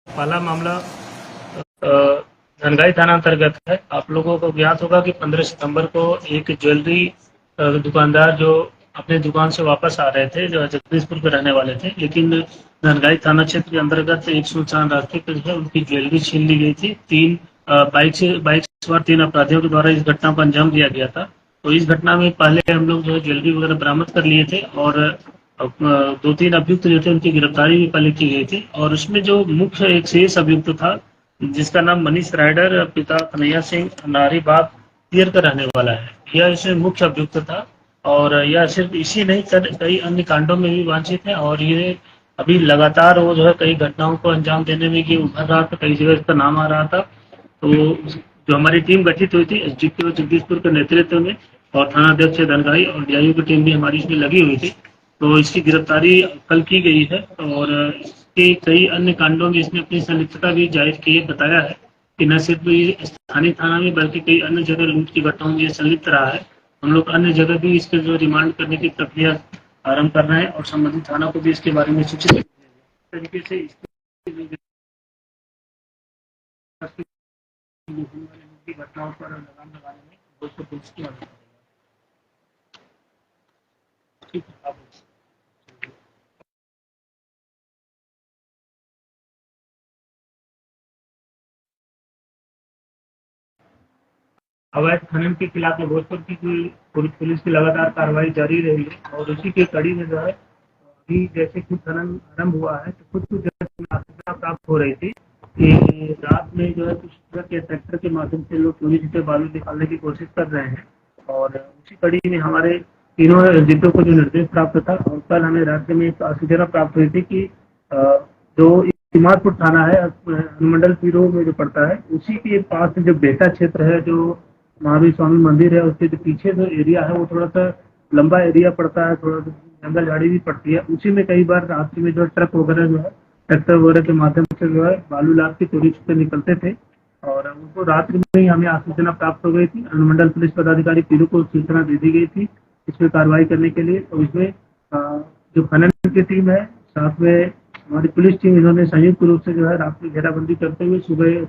पहला मामला धनगाई थाना अंतर्गत है। आप लोगों को ज्ञात होगा कि 15 सितंबर को एक ज्वेलरी दुकानदार जो अपने दुकान से वापस आ रहे थे, जो जगदीशपुर के रहने वाले थे, लेकिन धनगाई थाना क्षेत्र के अंतर्गत एक सुनसान रास्ते पर जो है उनकी ज्वेलरी छीन ली गई थी। बाइक सवार 3 अपराधियों के द्वारा इस घटना को अंजाम दिया गया था। तो इस घटना में पहले हम लोग जो है ज्वेलरी वगैरह बरामद कर लिए थे और 2-3 अभियुक्त जो थे उनकी गिरफ्तारी भी पहले की गई थी। और उसमें जो मुख्य एक शेष अभियुक्त था, जिसका नाम मनीष राइडर, पिता कन्हैया सिंह, नारीबाग पियर का रहने वाला है, यह इसमें मुख्य अभियुक्त था। और यह सिर्फ इसी नहीं, कई अन्य कांडों में भी वांछित है और ये अभी लगातार वो जो है कई घटनाओं को अंजाम देने में ये उभर रहा था, कई जगह इसका नाम आ रहा था। तो जो हमारी टीम गठित हुई थी एसडीपीओ जगदीशपुर के नेतृत्व में, और थानाध्यक्ष धनगाई और डीआईओ की टीम भी हमारी इसमें लगी हुई थी। तो इसकी गिरफ्तारी कल की गई है और इसके कई अन्य कांडों में इसने अपनी संलिप्तता भी जाहिर की है, बताया है कि न सिर्फ स्थानीय थाना में बल्कि कई अन्य जगह लूट की घटनाओं में संलिप्त रहा है। हम लोग अन्य जगह भी इसके जो रिमांड करने की प्रक्रिया आरंभ कर रहे हैं और संबंधित थाना को भी इसके बारे में सूचित तरीके से घटनाओं पर लगाम लगाने में दोस्तों पुलिस की मदद करेगा। ठीक है, अवैध खनन के खिलाफ भोजपुर की पुलिस की लगातार कार्रवाई जारी रही है और उसी के कड़ी में जो है अभी जैसे कुछ खनन आरंभ हुआ है तो कुछ सूचना प्राप्त हो रही थी कि रात में जो है कुछ ट्रक या ट्रैक्टर के माध्यम से लोग चोरी छिपे बालू निकालने की कोशिश कर रहे हैं। और उसी कड़ी में हमारे तीनों एसडीपीओ को जो निर्देश प्राप्त था और कल हमें राज्य में एक सूचना प्राप्त हुई थी कि जो इमादपुर थाना है अनुमंडल पीरो में जो पड़ता है, उसी के पास जो बेटा क्षेत्र है, जो महावीर स्वामी मंदिर है, उसके जो पीछे जो एरिया है वो थोड़ा सा लंबा एरिया पड़ता है, थोड़ा जंगल झाड़ी भी पड़ती है। उसी में कई बार रात्रि में जो ट्रक वगैरह जो है ट्रैक्टर वगैरह के माध्यम से जो है बालू लाद के चोरी छुपे निकलते थे और उनको रात्रि में ही हमें सूचना प्राप्त हो गई थी। अनुमंडल पुलिस पदाधिकारी पीरू को सूचना दे दी गई थी इसमें कार्रवाई करने के लिए। तो इसमें जो खनन की टीम है साथ में हमारी पुलिस टीम, इन्होंने संयुक्त रूप से जो है रात में घेराबंदी करते हुए सुबह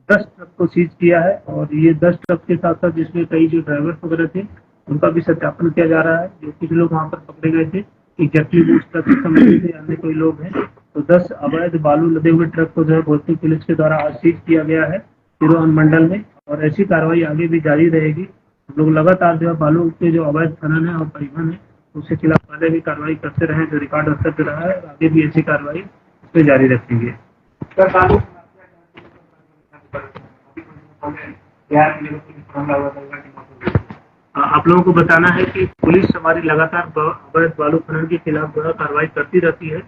10 ट्रक को सीज किया है और ये 10 ट्रक के साथ साथ जिसमें कई जो ड्राइवर वगैरह थे उनका भी सत्यापन किया जा रहा है। जो कुछ लोग वहाँ पर पकड़े गए थे एग्जैक्टली वो ट्रक से संबंधित थे, अन्य कोई लोग हैं। तो 10 अवैध बालू लदे हुए ट्रक को जो है भोजपुर पुलिस के द्वारा आज सीज किया गया है पीरो अनुमंडल में और ऐसी कार्रवाई आगे भी जारी रहेगी। हम लोग लगातार जो है बालू के जो अवैध खनन है और परिवहन है उसके खिलाफ पहले भी कार्रवाई करते रहे, जो रिकॉर्ड स्तर पर रहा है, आगे भी ऐसी कार्रवाई उस पर जारी रखेंगे। आप लोगों को बताना है कि पुलिस हमारी लगातार अवैध बालू खनन के खिलाफ जो है कार्रवाई करती रहती है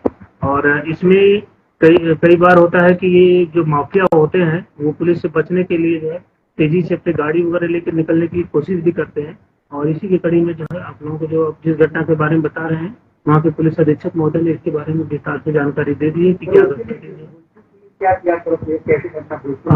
और इसमें कई कई बार होता है कि ये जो माफिया होते हैं वो पुलिस से बचने के लिए जो है तेजी से अपनी गाड़ी वगैरह लेकर निकलने की कोशिश भी करते हैं। और इसी की कड़ी में जो है आप लोगों को जो जिस घटना के बारे में बता रहे हैं वहाँ के पुलिस अधीक्षक महोदय ने इसके बारे में विस्तार से जानकारी दे दी है कि क्या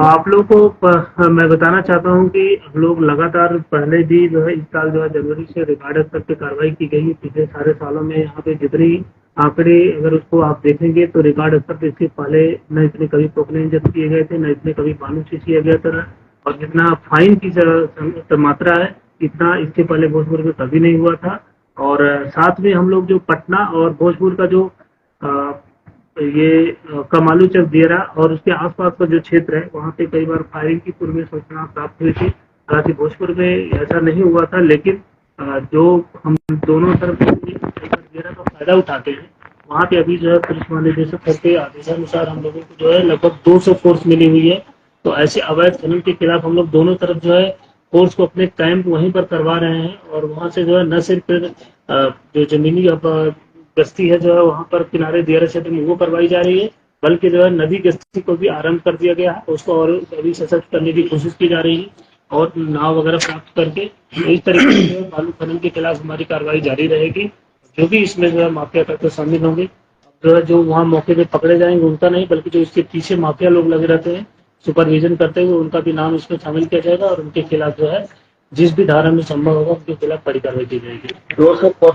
आप लोगों को मैं बताना चाहता हूँ कि हम लोग लगातार पहले भी जो है इस साल जो है जनवरी से रिकॉर्ड स्तर पे कार्रवाई की गई है। पिछले सारे सालों में यहाँ पे जितनी आंकड़े अगर उसको आप देखेंगे तो रिकॉर्ड स्तर पे इसके पहले न इतने कभी पोकलेन जब्त किए गए थे, न इतने कभी बालू सीज किया गया था और जितना फाइन की मात्रा है इतना इसके पहले भोजपुर में कभी नहीं हुआ था। और साथ में हम लोग जो पटना और भोजपुर का जो ये कमालू चक दियरा और उसके आसपास का जो क्षेत्र है वहाँ पे कई बार फायरिंग की पूर्व सूचना प्राप्त हुई थी। हालांकि भोजपुर में ऐसा नहीं हुआ था, लेकिन जो हम दोनों तरफ दियरा का फायदा उठाते हैं वहाँ पे अभी जो है पुलिस महानिदेशक के आदेशानुसार हम लोगों को जो है लगभग 200 फोर्स मिली हुई है। तो ऐसे अवैध खनन के खिलाफ हम लोग दोनों तरफ जो है फोर्स को अपने कैंप वहीं पर करवा रहे हैं और वहाँ से जो है न सिर्फ जो जमीनी गश्ती है जो है वहाँ पर किनारे दियरा क्षेत्र में वो करवाई जा रही है, बल्कि जो है नदी गश्ती को भी आरंभ कर दिया गया है, उसको और अभी सशक्त करने की कोशिश की जा रही है और नाव वगैरह प्राप्त करके इस तरीके से जो है बालू खनन के खिलाफ हमारी कार्रवाई जारी रहेगी। जो भी इसमें जो है माफिया तत्व शामिल होंगे जो है जो वहाँ मौके पे पकड़े जाएंगे उनका नहीं, बल्कि जो इसके पीछे माफिया लोग लगे रहते हैं सुपरविजन करते हुए उनका भी नाम इसमें शामिल किया जाएगा और उनके खिलाफ जो है जिस भी धारा में संभव होगा उनके खिलाफ कड़ी कार्रवाई की जाएगी। 200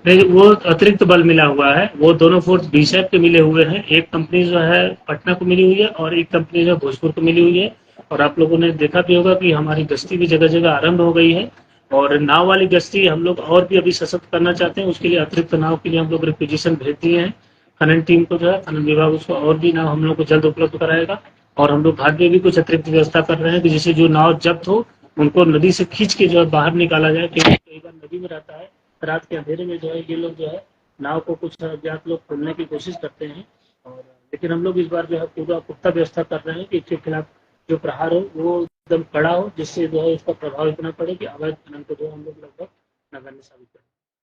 नहीं, वो अतिरिक्त बल मिला हुआ है, वो दोनों फोर्स बीएसएफ के मिले हुए हैं। एक कंपनी जो है पटना को मिली हुई है और एक कंपनी जो है भोजपुर को मिली हुई है। और आप लोगों ने देखा भी होगा कि हमारी गश्ती भी जगह जगह आरंभ हो गई है। और नाव वाली गश्ती हम लोग और भी अभी सशक्त करना चाहते हैं। उसके लिए अतिरिक्त नाव के लिए हम लोग रिक्वेजिशन भेज दिए हैं। खनन टीम को जो है, खनन विभाग उसको और भी नाव हम लोग को जल्द उपलब्ध कराएगा। और हम लोग घाट में भी कुछ अतिरिक्त व्यवस्था कर रहे हैं कि जैसे जो नाव जब्त हो उनको नदी से खींच के जो है बाहर निकाला जाए, क्योंकि कई बार नदी में रहता है, रात के अंधेरे में जो है ये लोग जो है नाव को कुछ अज्ञात लोग खोलने की कोशिश करते हैं। और लेकिन हम लोग इस बार जो है पूरा पुख्ता व्यवस्था कर रहे हैं कि इसके खिलाफ जो प्रहार हो वो एकदम कड़ा हो, जिससे जो है इसका प्रभाव इतना पड़े कि अवैध खनन को जो हम लोग लगभग नगण्य साबित करें।